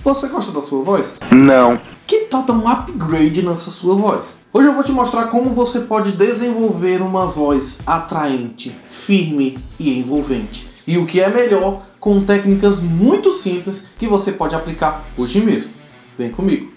Você gosta da sua voz? Não. Que tal dar um upgrade nessa sua voz? Hoje eu vou te mostrar como você pode desenvolver uma voz atraente, firme e envolvente. E o que é melhor, com técnicas muito simples que você pode aplicar hoje mesmo. Vem comigo.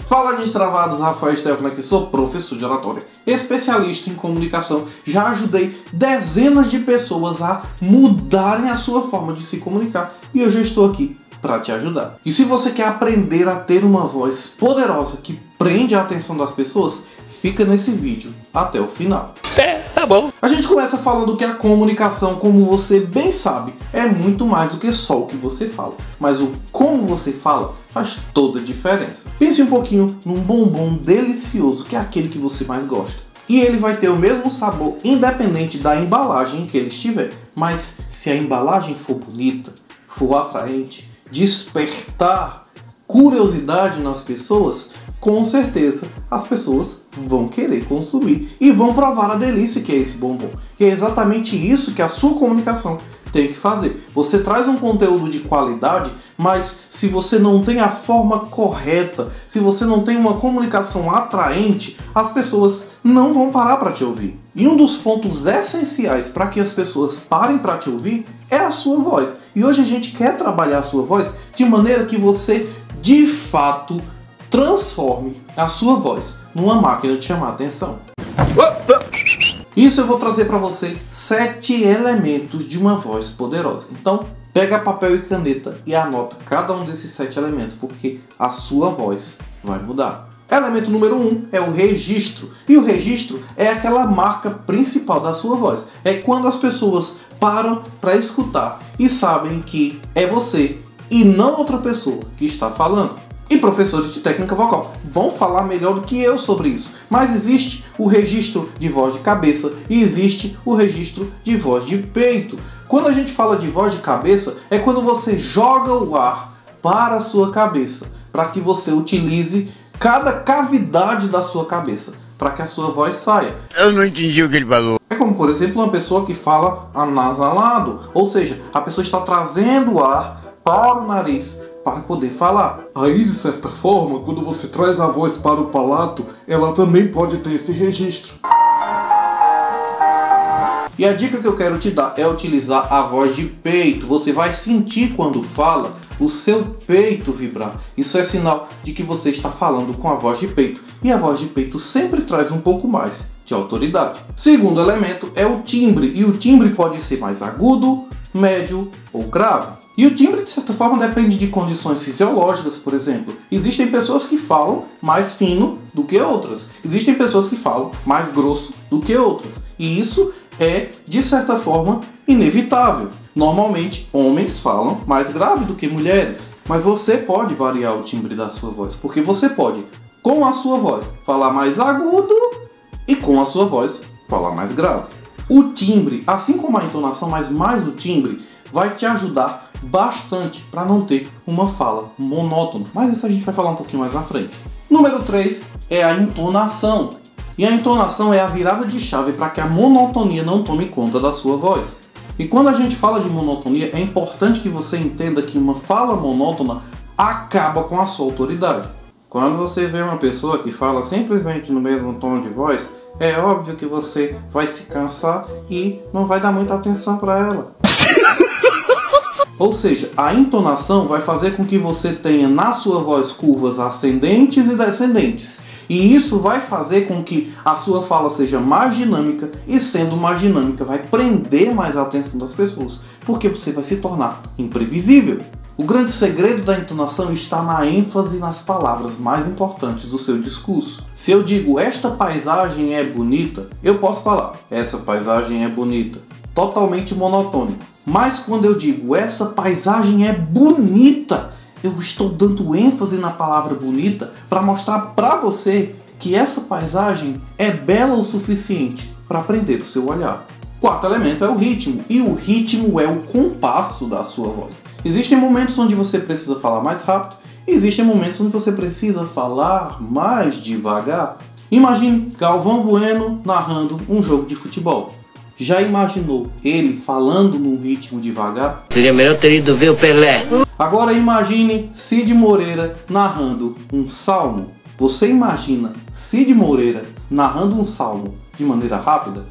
Fala, destravados, Rafael Stefano aqui, sou professor de oratória, especialista em comunicação. Já ajudei dezenas de pessoas a mudarem a sua forma de se comunicar e hoje eu estou aqui para te ajudar. E se você quer aprender a ter uma voz poderosa que prende a atenção das pessoas, fica nesse vídeo até o final. Tá bom. A gente começa falando que a comunicação, como você bem sabe, é muito mais do que só o que você fala. Mas o como você fala faz toda a diferença. Pense um pouquinho num bombom delicioso, que é aquele que você mais gosta. E ele vai ter o mesmo sabor independente da embalagem em que ele estiver. Mas se a embalagem for bonita, for atraente, despertar curiosidade nas pessoas, com certeza as pessoas vão querer consumir e vão provar a delícia que é esse bombom. E é exatamente isso que a sua comunicação tem que fazer. Você traz um conteúdo de qualidade, mas se você não tem a forma correta, se você não tem uma comunicação atraente, as pessoas não vão parar para te ouvir. E um dos pontos essenciais para que as pessoas parem para te ouvir é a sua voz. E hoje a gente quer trabalhar a sua voz de maneira que você, de fato, transforme a sua voz numa máquina de chamar atenção. Isso eu vou trazer para você 7 elementos de uma voz poderosa. Então, pega papel e caneta e anota cada um desses 7 elementos, porque a sua voz vai mudar. Elemento número 1 é o registro. E o registro é aquela marca principal da sua voz. É quando as pessoas param para escutar e sabem que é você e não outra pessoa que está falando. E professores de técnica vocal vão falar melhor do que eu sobre isso. Mas existe o registro de voz de cabeça e existe o registro de voz de peito. Quando a gente fala de voz de cabeça, é quando você joga o ar para a sua cabeça, para que você utilize cada cavidade da sua cabeça, para que a sua voz saia. Eu não entendi o que ele falou. É como, por exemplo, uma pessoa que fala anasalado, ou seja, a pessoa está trazendo o ar para o nariz para poder falar. Aí, de certa forma, quando você traz a voz para o palato, ela também pode ter esse registro. E a dica que eu quero te dar é utilizar a voz de peito. Você vai sentir quando fala o seu peito vibrar. Isso é sinal de que você está falando com a voz de peito. E a voz de peito sempre traz um pouco mais de autoridade. Segundo elemento é o timbre. E o timbre pode ser mais agudo, médio ou grave. E o timbre, de certa forma, depende de condições fisiológicas, por exemplo. Existem pessoas que falam mais fino do que outras. Existem pessoas que falam mais grosso do que outras. E isso é, de certa forma, inevitável. Normalmente, homens falam mais grave do que mulheres. Mas você pode variar o timbre da sua voz. Porque você pode, com a sua voz, falar mais agudo e com a sua voz, falar mais grave. O timbre, assim como a entonação, mas mais o timbre, vai te ajudar bastante para não ter uma fala monótona. Mas isso a gente vai falar um pouquinho mais na frente. Número 3 é a entonação. E a entonação é a virada de chave para que a monotonia não tome conta da sua voz. E quando a gente fala de monotonia, é importante que você entenda que uma fala monótona acaba com a sua autoridade. Quando você vê uma pessoa que fala simplesmente no mesmo tom de voz, é óbvio que você vai se cansar e não vai dar muita atenção para ela. Ou seja, a entonação vai fazer com que você tenha na sua voz curvas ascendentes e descendentes. E isso vai fazer com que a sua fala seja mais dinâmica e, sendo mais dinâmica, vai prender mais a atenção das pessoas, porque você vai se tornar imprevisível. O grande segredo da entonação está na ênfase nas palavras mais importantes do seu discurso. Se eu digo esta paisagem é bonita, eu posso falar essa paisagem é bonita, totalmente monotônico. Mas quando eu digo essa paisagem é bonita, eu estou dando ênfase na palavra bonita para mostrar para você que essa paisagem é bela o suficiente para prender o seu olhar. Quarto elemento é o ritmo, e o ritmo é o compasso da sua voz. Existem momentos onde você precisa falar mais rápido, e existem momentos onde você precisa falar mais devagar. Imagine Galvão Bueno narrando um jogo de futebol. Já imaginou ele falando num ritmo devagar? Seria melhor ter ido ver o Pelé. Agora imagine Cid Moreira narrando um salmo. Você imagina Cid Moreira narrando um salmo de maneira rápida?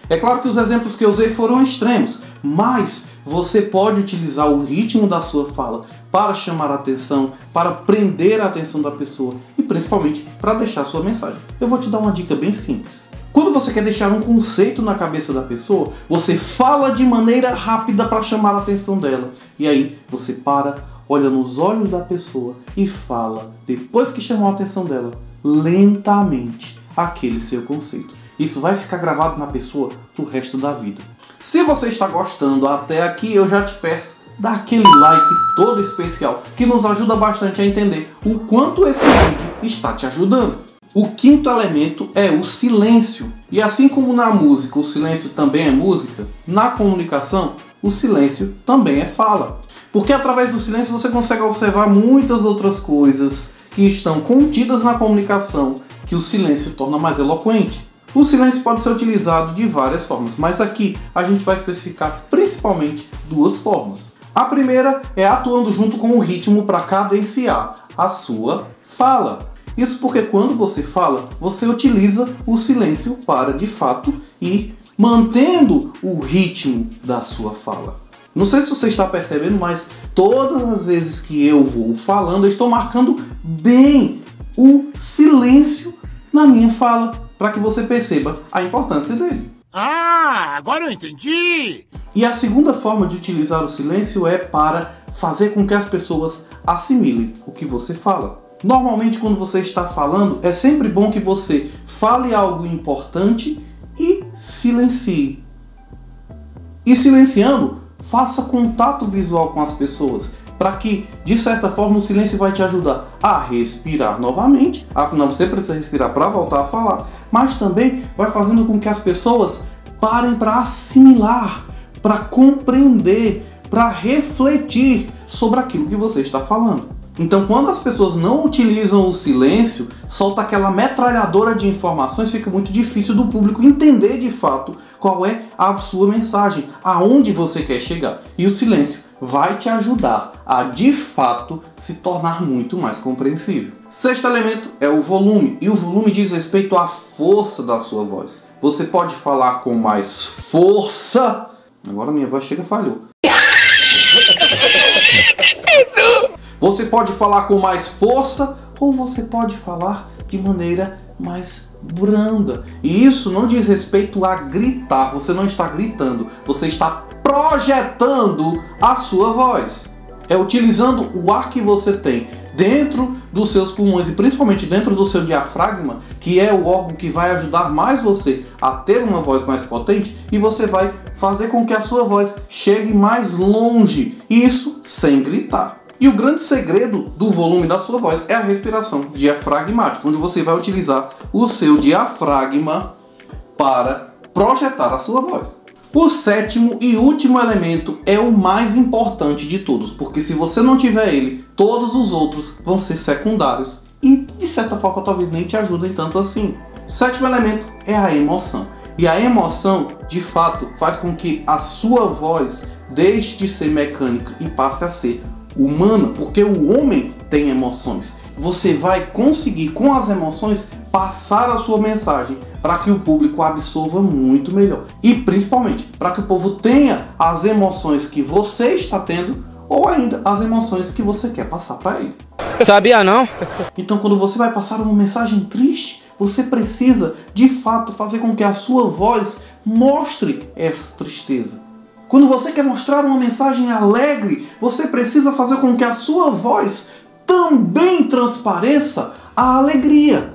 É claro que os exemplos que eu usei foram extremos, mas você pode utilizar o ritmo da sua fala para chamar a atenção, para prender a atenção da pessoa e principalmente para deixar sua mensagem. Eu vou te dar uma dica bem simples. Quando você quer deixar um conceito na cabeça da pessoa, você fala de maneira rápida para chamar a atenção dela. E aí você para, olha nos olhos da pessoa e fala, depois que chamou a atenção dela, lentamente aquele seu conceito. Isso vai ficar gravado na pessoa pro resto da vida. Se você está gostando até aqui, eu já te peço, dá aquele like todo especial que nos ajuda bastante a entender o quanto esse vídeo está te ajudando. O quinto elemento é o silêncio. E assim como na música o silêncio também é música, na comunicação o silêncio também é fala. Porque através do silêncio você consegue observar muitas outras coisas que estão contidas na comunicação, que o silêncio torna mais eloquente. O silêncio pode ser utilizado de várias formas, mas aqui a gente vai especificar principalmente duas formas. A primeira é atuando junto com o ritmo para cadenciar a sua fala. Isso porque quando você fala, você utiliza o silêncio para, de fato, ir mantendo o ritmo da sua fala. Não sei se você está percebendo, mas todas as vezes que eu vou falando, eu estou marcando bem o silêncio na minha fala, para que você perceba a importância dele. Ah, agora eu entendi! E a segunda forma de utilizar o silêncio é para fazer com que as pessoas assimilem o que você fala. Normalmente, quando você está falando, é sempre bom que você fale algo importante e silencie. E silenciando, faça contato visual com as pessoas, para que, de certa forma, o silêncio vai te ajudar a respirar novamente. Afinal, você precisa respirar para voltar a falar. Mas também vai fazendo com que as pessoas parem para assimilar, para compreender, para refletir sobre aquilo que você está falando. Então, quando as pessoas não utilizam o silêncio, solta aquela metralhadora de informações, fica muito difícil do público entender de fato qual é a sua mensagem, aonde você quer chegar. E o silêncio vai te ajudar a, de fato, se tornar muito mais compreensível. Sexto elemento é o volume, e o volume diz respeito à força da sua voz. Você pode falar com mais força. Agora minha voz chega falhou. Você pode falar com mais força ou você pode falar de maneira mais branda. E isso não diz respeito a gritar. Você não está gritando, você está projetando a sua voz. É utilizando o ar que você tem dentro dos seus pulmões e principalmente dentro do seu diafragma, que é o órgão que vai ajudar mais você a ter uma voz mais potente, e você vai fazer com que a sua voz chegue mais longe. Isso sem gritar. E o grande segredo do volume da sua voz é a respiração diafragmática, onde você vai utilizar o seu diafragma para projetar a sua voz. O sétimo e último elemento é o mais importante de todos, porque se você não tiver ele, todos os outros vão ser secundários e, de certa forma, talvez nem te ajudem tanto assim. O sétimo elemento é a emoção. E a emoção, de fato, faz com que a sua voz deixe de ser mecânica e passe a ser humana, porque o homem tem emoções. Você vai conseguir, com as emoções, passar a sua mensagem para que o público absorva muito melhor. E principalmente, para que o povo tenha as emoções que você está tendo ou ainda as emoções que você quer passar para ele. Sabia não? Então, quando você vai passar uma mensagem triste, você precisa, de fato, fazer com que a sua voz mostre essa tristeza. Quando você quer mostrar uma mensagem alegre, você precisa fazer com que a sua voz também transpareça a alegria.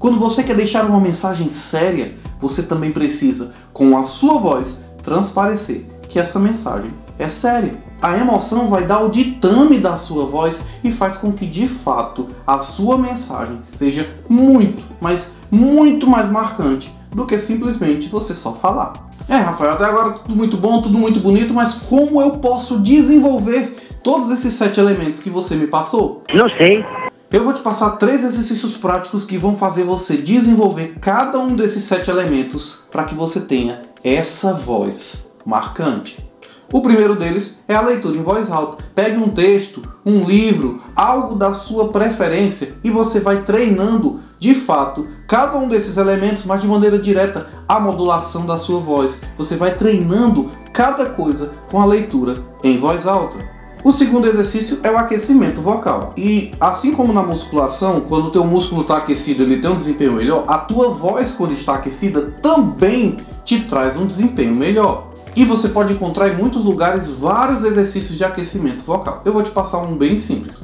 Quando você quer deixar uma mensagem séria, você também precisa, com a sua voz, transparecer que essa mensagem é séria. A emoção vai dar o ditame da sua voz e faz com que, de fato, a sua mensagem seja muito, mas muito mais marcante do que simplesmente você só falar. Rafael, até agora tudo muito bom, tudo muito bonito, mas como eu posso desenvolver todos esses 7 elementos que você me passou? Não sei. Eu vou te passar 3 exercícios práticos que vão fazer você desenvolver cada um desses 7 elementos para que você tenha essa voz marcante. O primeiro deles é a leitura em voz alta. Pegue um texto, um livro, algo da sua preferência e você vai treinando de fato cada um desses elementos, mas de maneira direta, a modulação da sua voz. Você vai treinando cada coisa com a leitura em voz alta. O segundo exercício é o aquecimento vocal. E assim como na musculação, quando o teu músculo está aquecido, ele tem um desempenho melhor, a tua voz, quando está aquecida, também te traz um desempenho melhor. E você pode encontrar em muitos lugares vários exercícios de aquecimento vocal. Eu vou te passar um bem simples.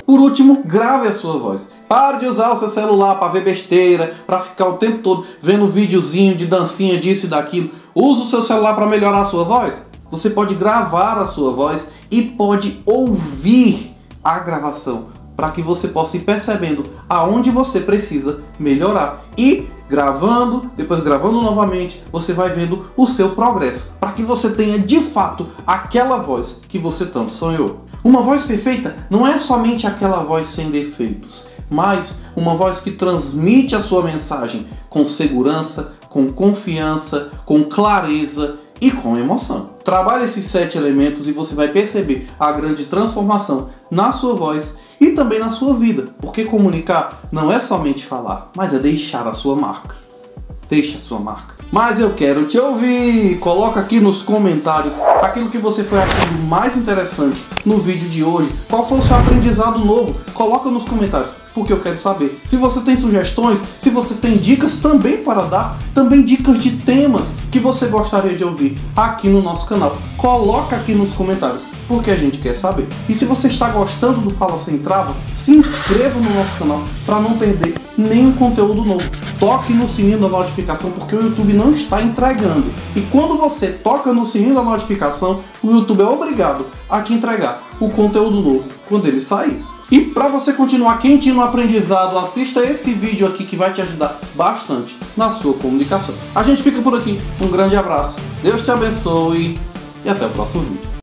Por último, grave a sua voz. Pare de usar o seu celular para ver besteira, para ficar o tempo todo vendo videozinho de dancinha disso e daquilo. Use o seu celular para melhorar a sua voz. Você pode gravar a sua voz e pode ouvir a gravação para que você possa ir percebendo aonde você precisa melhorar. E gravando, depois gravando novamente, você vai vendo o seu progresso para que você tenha de fato aquela voz que você tanto sonhou. Uma voz perfeita não é somente aquela voz sem defeitos, mas uma voz que transmite a sua mensagem com segurança, com confiança, com clareza e com emoção. Trabalhe esses 7 elementos e você vai perceber a grande transformação na sua voz e também na sua vida, porque comunicar não é somente falar, mas é deixar a sua marca. Deixe a sua marca. Mas eu quero te ouvir! Coloca aqui nos comentários aquilo que você foi achando mais interessante no vídeo de hoje. Qual foi o seu aprendizado novo? Coloca nos comentários, porque eu quero saber. Se você tem sugestões, se você tem dicas também para dar, também dicas de temas que você gostaria de ouvir aqui no nosso canal. Coloca aqui nos comentários, porque a gente quer saber. E se você está gostando do Fala Sem Trava, se inscreva no nosso canal para não perder nenhum conteúdo novo. Toque no sininho da notificação, porque o YouTube não está entregando. E quando você toca no sininho da notificação, o YouTube é obrigado a te entregar o conteúdo novo quando ele sair. E para você continuar quentinho no aprendizado, assista esse vídeo aqui que vai te ajudar bastante na sua comunicação. A gente fica por aqui. Um grande abraço, Deus te abençoe e até o próximo vídeo.